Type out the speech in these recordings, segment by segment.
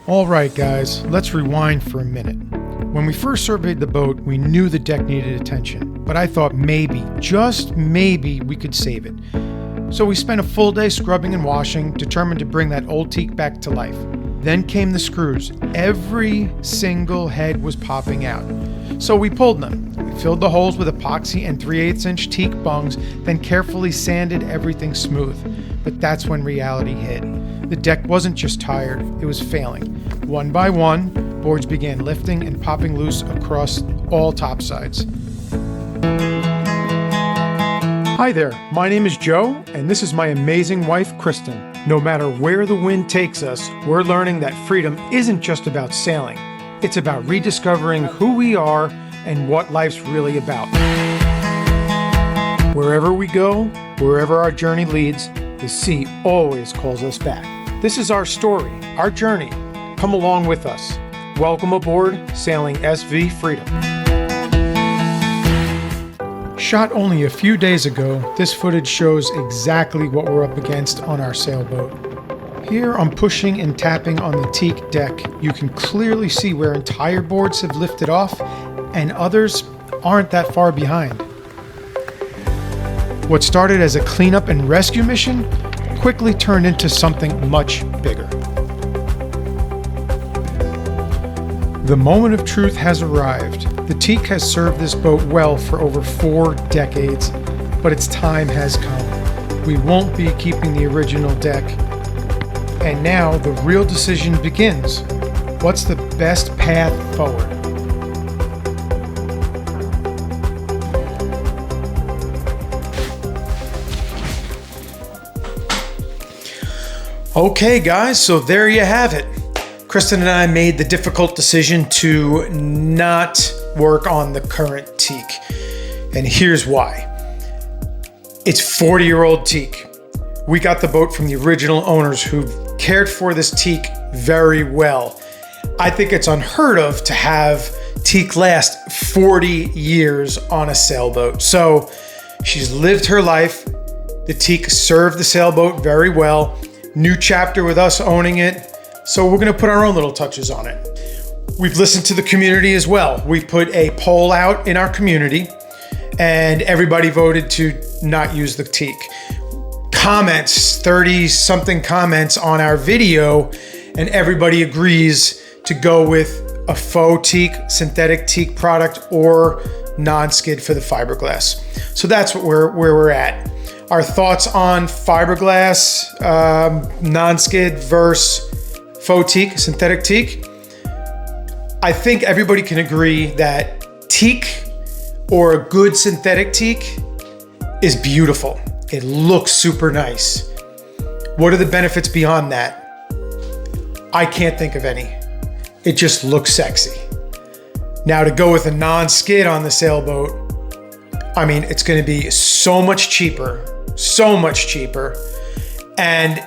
All right, guys, let's rewind for a minute. When we first surveyed the boat, we knew the deck needed attention, but I thought maybe, just maybe, we could save it. So we spent a full day scrubbing and washing, determined to bring that old teak back to life. Then came the screws. Every single head was popping out. So we pulled them. We filled the holes with epoxy and 3/8 inch teak bungs, then carefully sanded everything smooth. But that's when reality hit. The deck wasn't just tired, it was failing. One by one, boards began lifting and popping loose across all topsides. Hi there, my name is Joe, and this is my amazing wife, Kristen. No matter where the wind takes us, we're learning that freedom isn't just about sailing. It's about rediscovering who we are and what life's really about. Wherever we go, wherever our journey leads, the sea always calls us back. This is our story, our journey. Come along with us. Welcome aboard Sailing SV Freedom. Shot only a few days ago, this footage shows exactly what we're up against on our sailboat. Here I'm pushing and tapping on the teak deck. You can clearly see where entire boards have lifted off and others aren't that far behind. What started as a cleanup and rescue mission quickly turned into something much bigger. The moment of truth has arrived. The teak has served this boat well for over 4 decades, but its time has come. We won't be keeping the original deck. And now the real decision begins. What's the best path forward? Okay guys, so there you have it. Kristen and I made the difficult decision to not work on the current teak. And here's why. It's 40-year-old teak. We got the boat from the original owners who cared for this teak very well. I think it's unheard of to have teak last 40 years on a sailboat. So she's lived her life. The teak served the sailboat very well. New chapter with us owning it. So we're gonna put our own little touches on it. We've listened to the community as well. We put a poll out in our community and everybody voted to not use the teak. Comments, 30 something comments on our video, and everybody agrees to go with a faux teak, synthetic teak product, or non-skid for the fiberglass. So that's where we're at. Our thoughts on fiberglass, non-skid versus faux teak, synthetic teak. I think everybody can agree that teak or a good synthetic teak is beautiful. It looks super nice. What are the benefits beyond that? I can't think of any. It just looks sexy. Now to go with a non-skid on the sailboat, I mean, it's gonna be so much cheaper. And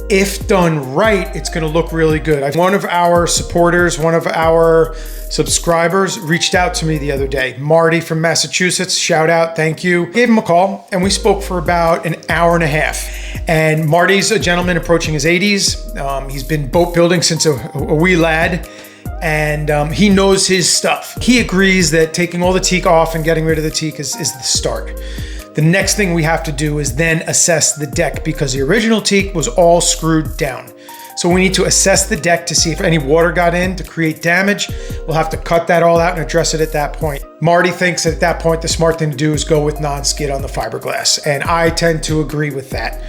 if done right, it's gonna look really good. One of our supporters, one of our subscribers reached out to me the other day. Marty from Massachusetts, shout out, thank you. Gave him a call and we spoke for about an hour and a half. And Marty's a gentleman approaching his 80s. He's been boat building since a wee lad. And he knows his stuff. He agrees that taking all the teak off and getting rid of the teak is the start. The next thing we have to do is then assess the deck because the original teak was all screwed down. So we need to assess the deck to see if any water got in to create damage. We'll have to cut that all out and address it at that point. Marty thinks that at that point, the smart thing to do is go with non-skid on the fiberglass. And I tend to agree with that.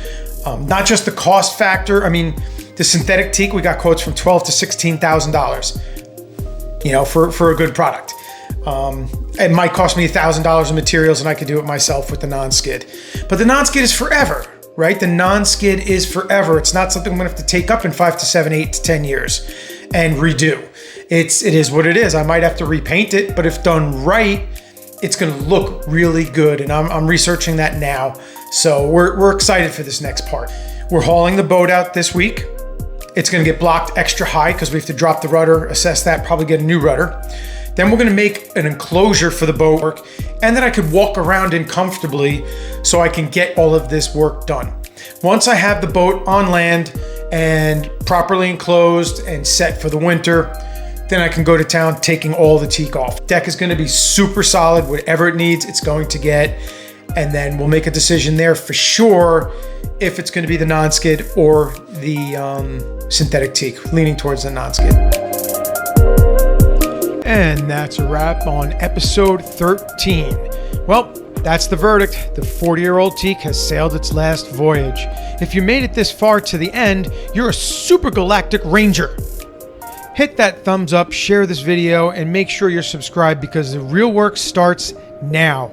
Not just the cost factor. I mean, the synthetic teak, we got quotes from $12,000 to $16,000, you know, for a good product. It might cost me $1,000 in materials and I could do it myself with the non-skid. But the non-skid is forever, right? The non-skid is forever. It's not something I'm gonna have to take up in 5 to 7, 8 to 10 years and redo. It is what it is. I might have to repaint it, but if done right, it's gonna look really good. And I'm researching that now. So we're excited for this next part. We're hauling the boat out this week. It's gonna get blocked extra high because we have to drop the rudder, assess that, probably get a new rudder. Then we're gonna make an enclosure for the boat work and that I could walk around in comfortably so I can get all of this work done. Once I have the boat on land and properly enclosed and set for the winter, then I can go to town taking all the teak off. Deck is gonna be super solid, whatever it needs, it's going to get, and then we'll make a decision there for sure if it's gonna be the non-skid or the synthetic teak, leaning towards the non-skid. And that's a wrap on episode 13. Well, that's the verdict. The 40-year-old teak has sailed its last voyage. If you made it this far to the end, you're a super galactic ranger. Hit that thumbs up, share this video, and make sure you're subscribed because the real work starts now.